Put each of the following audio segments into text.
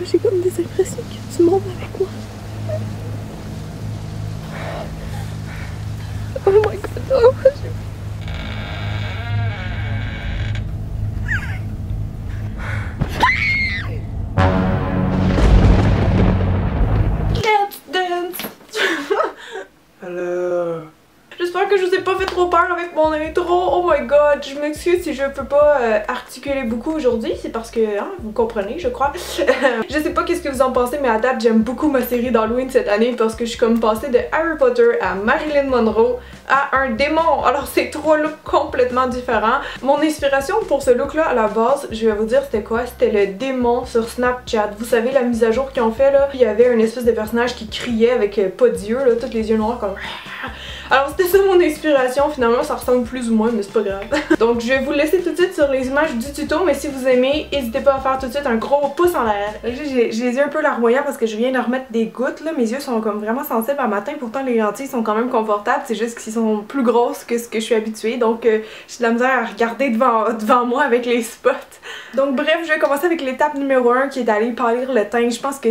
j'ai comme des impressions qu'il y a du monde avec moi. Oh my god, oh, Let's dance! Alors... J'espère que je vous ai pas fait trop peur avec mon intro. Oh my god, je m'excuse si je peux pas articuler beaucoup aujourd'hui. C'est parce que, hein, vous comprenez, je crois. Je sais pas qu'est-ce que vous en pensez, mais à date, j'aime beaucoup ma série d'Halloween cette année parce que je suis comme passée de Harry Potter à Marilyn Monroe à un démon. Alors c'est trois looks complètement différents. Mon inspiration pour ce look là à la base, je vais vous dire c'était quoi? C'était le démon sur Snapchat. Vous savez la mise à jour qu'ils ont fait là? Il y avait une espèce de personnage qui criait avec pas d'yeux là, tous les yeux noirs comme... Alors c'était ça mon inspiration, finalement ça ressemble plus ou moins mais c'est pas grave. Donc je vais vous laisser tout de suite sur les images du tuto, mais si vous aimez, n'hésitez pas à faire tout de suite un gros pouce en l'air. J'ai les yeux un peu larmoyants parce que je viens de remettre des gouttes là, mes yeux sont comme vraiment sensibles à matin, pourtant les lentilles sont quand même confortables, c'est juste qu'ils sont plus grosses que ce que je suis habituée, donc j'ai de la misère à regarder devant moi avec les spots. Donc bref, je vais commencer avec l'étape numéro 1 qui est d'aller pâlir le teint. Je pense que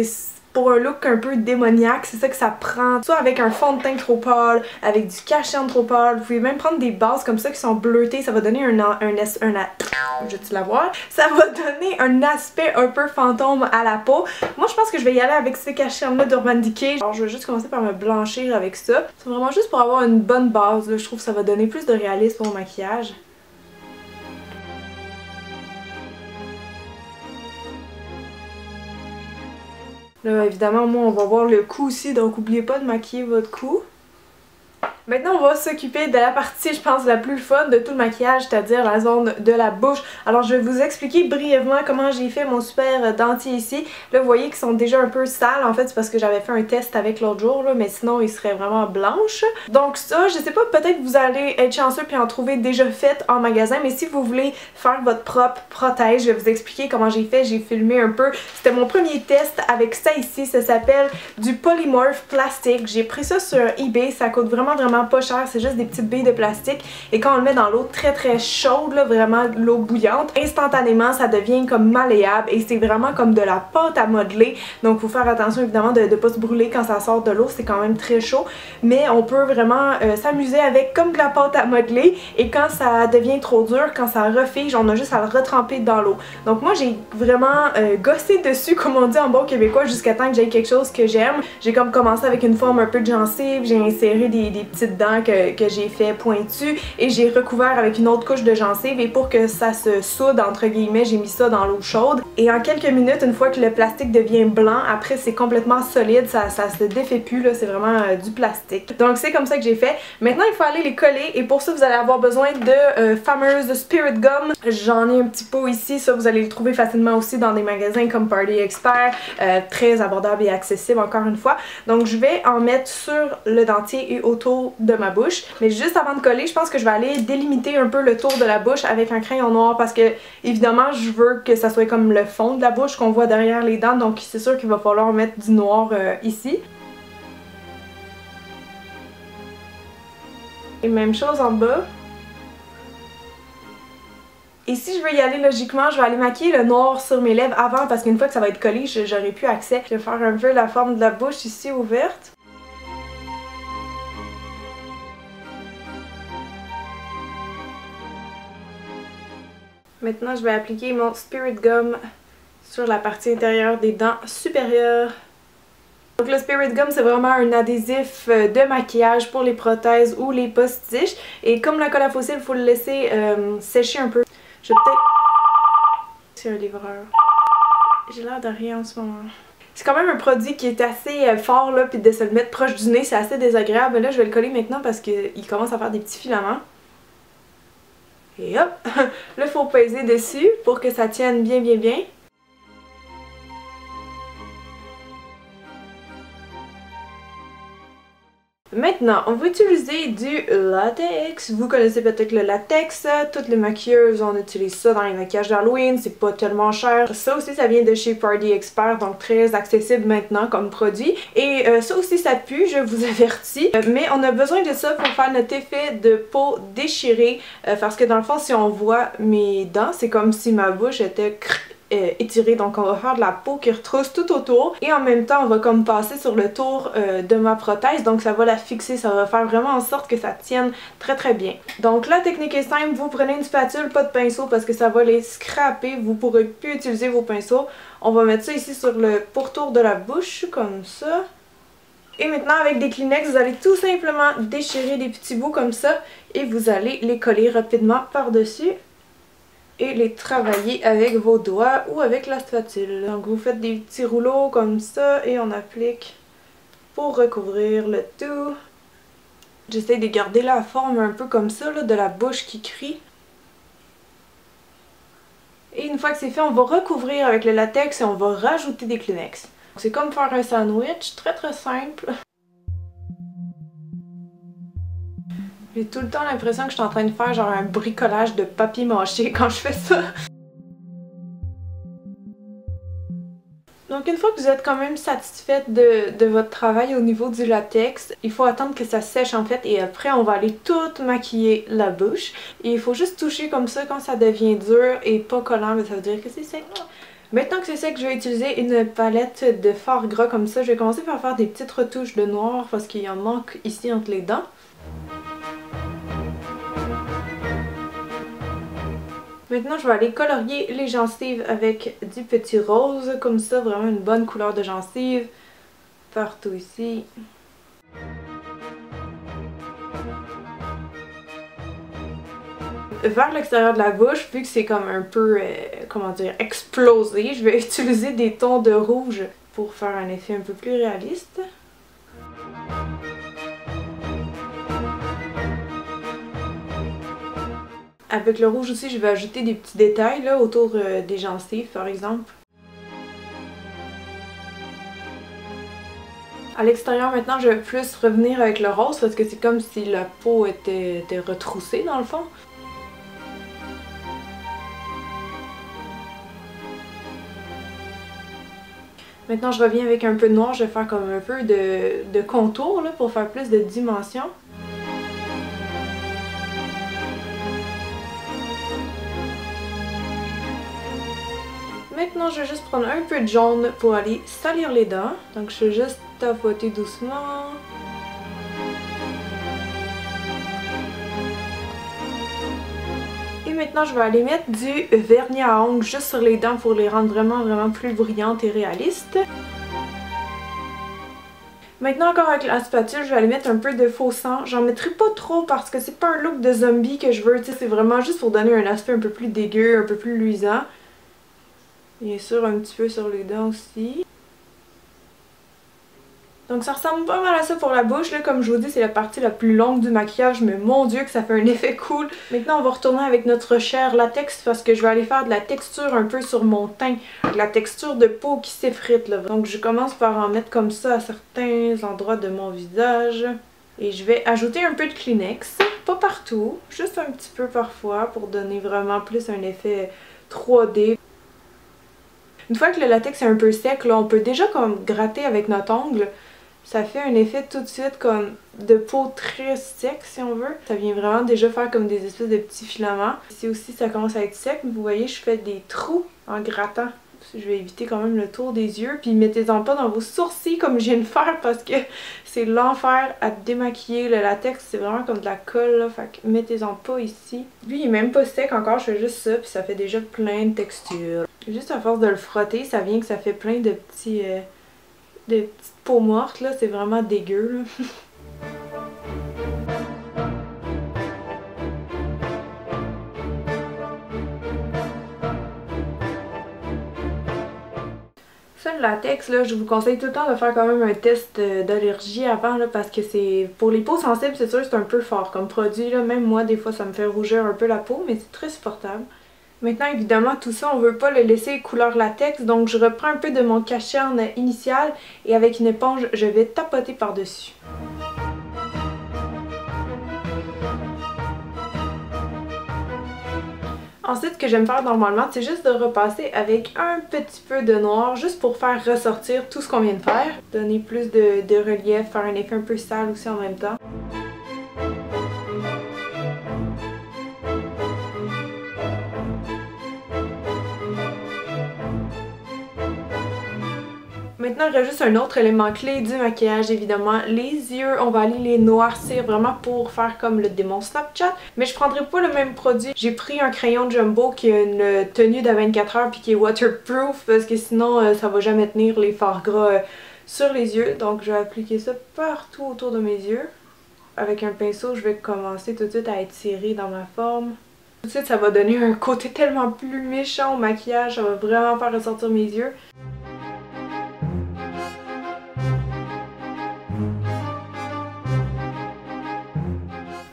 pour un look un peu démoniaque, c'est ça que ça prend. Soit avec un fond de teint trop pâle, avec du cache-œil trop pâle. Vous pouvez même prendre des bases comme ça qui sont bleutées. Ça va donner je vais-tu la voir? Ça va donner un aspect un peu fantôme à la peau. Moi, je pense que je vais y aller avec ce cache-œil-là d'Urban Decay. Alors, je vais juste commencer par me blanchir avec ça. C'est vraiment juste pour avoir une bonne base. Là. Je trouve que ça va donner plus de réalisme au maquillage. Là, évidemment, moi, on va voir le cou aussi, donc n'oubliez pas de maquiller votre cou. Maintenant, on va s'occuper de la partie, je pense, la plus fun de tout le maquillage, c'est-à-dire la zone de la bouche. Alors, je vais vous expliquer brièvement comment j'ai fait mon super dentier ici. Là, vous voyez qu'ils sont déjà un peu sales. En fait, c'est parce que j'avais fait un test avec l'autre jour, là, mais sinon, ils seraient vraiment blanches. Donc ça, je sais pas, peut-être que vous allez être chanceux puis en trouver déjà faites en magasin, mais si vous voulez faire votre propre prothèse, je vais vous expliquer comment j'ai fait. J'ai filmé un peu. C'était mon premier test avec ça ici. Ça s'appelle du polymorphe plastique. J'ai pris ça sur eBay. Ça coûte vraiment pas cher, c'est juste des petites billes de plastique et quand on le met dans l'eau très très chaude, là, vraiment l'eau bouillante, instantanément ça devient comme malléable et c'est vraiment comme de la pâte à modeler, donc faut faire attention évidemment de ne pas se brûler quand ça sort de l'eau, c'est quand même très chaud, mais on peut vraiment s'amuser avec comme de la pâte à modeler et quand ça devient trop dur, quand ça refige, on a juste à le retremper dans l'eau. Donc moi j'ai vraiment gossé dessus comme on dit en bon québécois jusqu'à temps que j'aie quelque chose que j'aime. J'ai comme commencé avec une forme un peu de gencive, j'ai inséré des petites dents que j'ai fait pointues et j'ai recouvert avec une autre couche de gencive et pour que ça se soude entre guillemets, j'ai mis ça dans l'eau chaude et en quelques minutes, une fois que le plastique devient blanc, après c'est complètement solide, ça se défait plus là, c'est vraiment du plastique. Donc c'est comme ça que j'ai fait. Maintenant il faut aller les coller et pour ça vous allez avoir besoin de fameuses Spirit Gum. J'en ai un petit pot ici, ça vous allez le trouver facilement aussi dans des magasins comme Party Expert, très abordable et accessible encore une fois. Donc je vais en mettre sur le dentier et autour de ma bouche. Mais juste avant de coller, je pense que je vais aller délimiter un peu le tour de la bouche avec un crayon noir parce que évidemment je veux que ça soit comme le fond de la bouche qu'on voit derrière les dents, donc c'est sûr qu'il va falloir mettre du noir ici. Et même chose en bas. Et si je veux y aller logiquement, je vais aller maquiller le noir sur mes lèvres avant parce qu'une fois que ça va être collé, j'aurai plus accès. Je vais faire un peu la forme de la bouche ici ouverte. Maintenant, je vais appliquer mon Spirit Gum sur la partie intérieure des dents supérieures. Donc le Spirit Gum, c'est vraiment un adhésif de maquillage pour les prothèses ou les postiches. Et comme la colle à fossile, il faut le laisser sécher un peu. Je vais peut-être... C'est un livreur. J'ai l'air de rien en ce moment. C'est quand même un produit qui est assez fort là, puis de se le mettre proche du nez, c'est assez désagréable. Mais là, je vais le coller maintenant parce qu'il commence à faire des petits filaments. Et hop! Là, il faut peser dessus pour que ça tienne bien. Maintenant, on va utiliser du latex. Vous connaissez peut-être le latex, toutes les maquilleuses, on utilise ça dans les maquillages d'Halloween, c'est pas tellement cher. Ça aussi, ça vient de chez Party Expert, donc très accessible maintenant comme produit. Et ça aussi, ça pue, je vous avertis. Mais on a besoin de ça pour faire notre effet de peau déchirée, parce que dans le fond, si on voit mes dents, c'est comme si ma bouche était étirée. Donc on va faire de la peau qui retrousse tout autour et en même temps on va comme passer sur le tour de ma prothèse. Donc ça va la fixer, ça va faire vraiment en sorte que ça tienne très très bien. Donc la technique est simple, vous prenez une spatule, pas de pinceau parce que ça va les scraper, vous pourrez plus utiliser vos pinceaux. On va mettre ça ici sur le pourtour de la bouche comme ça. Et maintenant avec des Kleenex, vous allez tout simplement déchirer des petits bouts comme ça et vous allez les coller rapidement par-dessus et les travailler avec vos doigts ou avec la spatule. Donc vous faites des petits rouleaux comme ça et on applique pour recouvrir le tout. J'essaie de garder la forme un peu comme ça là, de la bouche qui crie. Et une fois que c'est fait, on va recouvrir avec le latex et on va rajouter des Kleenex. C'est comme faire un sandwich, très très simple. J'ai tout le temps l'impression que je suis en train de faire genre un bricolage de papier mâché quand je fais ça. Donc une fois que vous êtes quand même satisfaite de votre travail au niveau du latex, il faut attendre que ça sèche en fait et après on va aller tout maquiller la bouche. Et il faut juste toucher comme ça quand ça devient dur et pas collant, mais ça veut dire que c'est sec. Maintenant que c'est sec, je vais utiliser une palette de fard gras comme ça. Je vais commencer par faire des petites retouches de noir parce qu'il en manque ici entre les dents. Maintenant, je vais aller colorier les gencives avec du petit rose, comme ça, vraiment une bonne couleur de gencive. Partout ici. Vers l'extérieur de la bouche, vu que c'est comme un peu, comment dire, explosé, je vais utiliser des tons de rouge pour faire un effet un peu plus réaliste. Avec le rouge aussi, je vais ajouter des petits détails là, autour des gencives, par exemple. À l'extérieur, maintenant, je vais plus revenir avec le rose parce que c'est comme si la peau était retroussée dans le fond. Maintenant, je reviens avec un peu de noir. Je vais faire comme un peu de contour là, pour faire plus de dimension. Maintenant, je vais juste prendre un peu de jaune pour aller salir les dents. Donc, je vais juste tapoter doucement. Et maintenant, je vais aller mettre du vernis à ongles juste sur les dents pour les rendre vraiment plus brillantes et réalistes. Maintenant, encore avec la spatule, je vais aller mettre un peu de faux sang. J'en mettrai pas trop parce que c'est pas un look de zombie que je veux. C'est vraiment juste pour donner un aspect un peu plus dégueu, un peu plus luisant. Bien sûr, un petit peu sur les dents aussi. Donc ça ressemble pas mal à ça pour la bouche. Là, comme je vous dis, c'est la partie la plus longue du maquillage, mais mon dieu que ça fait un effet cool. Maintenant, on va retourner avec notre cher latex parce que je vais aller faire de la texture un peu sur mon teint. De la texture de peau qui s'effrite là. Donc je commence par en mettre comme ça à certains endroits de mon visage. Et je vais ajouter un peu de Kleenex. Pas partout, juste un petit peu parfois pour donner vraiment plus un effet 3D. Une fois que le latex est un peu sec, là, on peut déjà comme gratter avec notre ongle. Ça fait un effet tout de suite comme de peau très sec si on veut. Ça vient vraiment déjà faire comme des espèces de petits filaments. Ici aussi ça commence à être sec, mais vous voyez je fais des trous en grattant. Je vais éviter quand même le tour des yeux. Puis mettez-en pas dans vos sourcils comme je viens de faire parce que c'est l'enfer à démaquiller. Le latex c'est vraiment comme de la colle là, fait que mettez-en pas ici. Lui il est même pas sec encore, je fais juste ça puis ça fait déjà plein de textures. Juste à force de le frotter, ça vient que ça fait plein de petits... de petites peaux mortes là, c'est vraiment dégueu là. Ça le latex là, je vous conseille tout le temps de faire quand même un test d'allergie avant là, parce que c'est pour les peaux sensibles c'est sûr c'est un peu fort comme produit là, même moi des fois ça me fait rougir un peu la peau mais c'est très supportable. Maintenant, évidemment, tout ça, on veut pas le laisser couleur latex, donc je reprends un peu de mon cache-cerne initial et avec une éponge, je vais tapoter par-dessus. Ensuite, ce que j'aime faire normalement, c'est juste de repasser avec un petit peu de noir, juste pour faire ressortir tout ce qu'on vient de faire. Donner plus de relief, faire un effet un peu sale aussi en même temps. Maintenant, il reste juste un autre élément clé du maquillage, évidemment, les yeux. On va aller les noircir vraiment pour faire comme le démon Snapchat. Mais je prendrai pas le même produit. J'ai pris un crayon Jumbo qui a une tenue de 24 heures puis qui est waterproof parce que sinon ça va jamais tenir les fards gras sur les yeux. Donc je vais appliquer ça partout autour de mes yeux. Avec un pinceau, je vais commencer tout de suite à étirer dans ma forme. Tout de suite, ça va donner un côté tellement plus méchant au maquillage. Ça va vraiment faire ressortir mes yeux.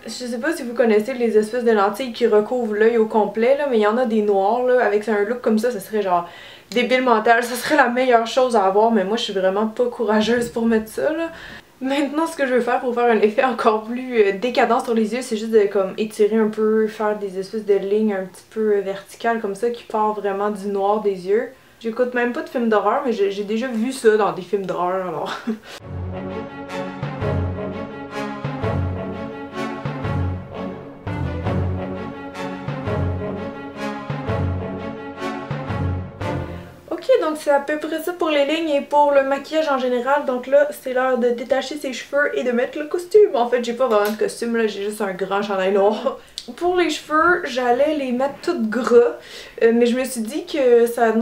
Je sais pas si vous connaissez les espèces de lentilles qui recouvrent l'œil au complet, là, mais il y en a des noirs, là, avec un look comme ça serait genre débile mental, ça serait la meilleure chose à avoir, mais moi je suis vraiment pas courageuse pour mettre ça, là. Maintenant, ce que je veux faire pour faire un effet encore plus décadent sur les yeux, c'est juste de comme étirer un peu, faire des espèces de lignes un petit peu verticales comme ça qui part vraiment du noir des yeux. J'écoute même pas de films d'horreur, mais j'ai déjà vu ça dans des films d'horreur, alors... Donc c'est à peu près ça pour les lignes et pour le maquillage en général. Donc là, c'est l'heure de détacher ses cheveux et de mettre le costume. En fait, j'ai pas vraiment de costume, là, j'ai juste un grand chandail noir. Pour les cheveux, j'allais les mettre toutes gras, mais je me suis dit que ça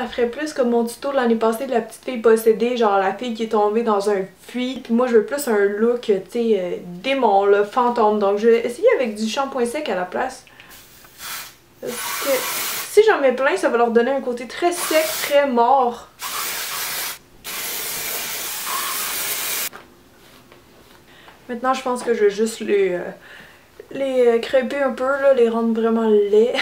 ferait plus comme mon tuto de l'année passée de la petite fille possédée, genre la fille qui est tombée dans un puits. Puis moi, je veux plus un look, tu sais, démon, là, fantôme. Donc je vais essayer avec du shampoing sec à la place. Parce que... si j'en mets plein, ça va leur donner un côté très sec, très mort. Maintenant, je pense que je vais juste les crêper un peu, là, les rendre vraiment laids.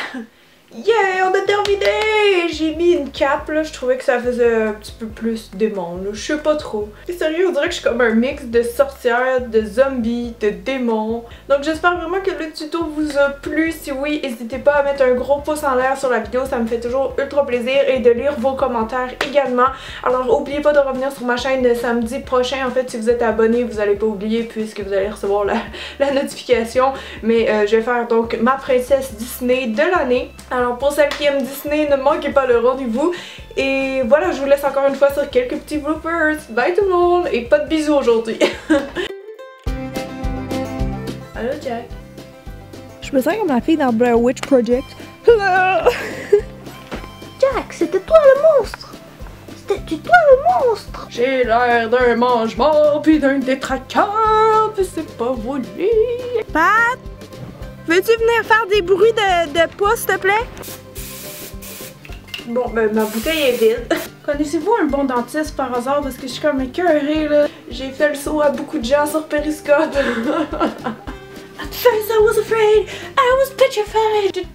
Yeah, on a terminé! J'ai mis une cape, là, je trouvais que ça faisait un petit peu plus démon, là, je sais pas trop. Et sérieux, on dirait que je suis comme un mix de sorcière, de zombie, de démon. Donc j'espère vraiment que le tuto vous a plu. Si oui, n'hésitez pas à mettre un gros pouce en l'air sur la vidéo, ça me fait toujours ultra plaisir, et de lire vos commentaires également. Alors n'oubliez pas de revenir sur ma chaîne samedi prochain. En fait, si vous êtes abonné, vous allez pas oublier puisque vous allez recevoir la notification. Mais je vais faire donc ma princesse Disney de l'année. Alors pour celles qui aiment Disney, ne manquez pas le rendez-vous. Et voilà, je vous laisse encore une fois sur quelques petits bloopers. Bye tout le monde! Et pas de bisous aujourd'hui. Allô Jack? Je me sens comme la fille dans Blair Witch Project. Hello! Jack, c'était toi le monstre! C'était toi le monstre! J'ai l'air d'un mange-mort puis d'un détraqueur, puis c'est pas voulu. Pat! Veux-tu venir faire des bruits de pouce, s'il te plaît? Bon, ben ma bouteille est vide. Connaissez-vous un bon dentiste par hasard? Parce que je suis comme écœurée, là. J'ai fait le saut à beaucoup de gens sur Periscope. At first I was afraid, I was petrified.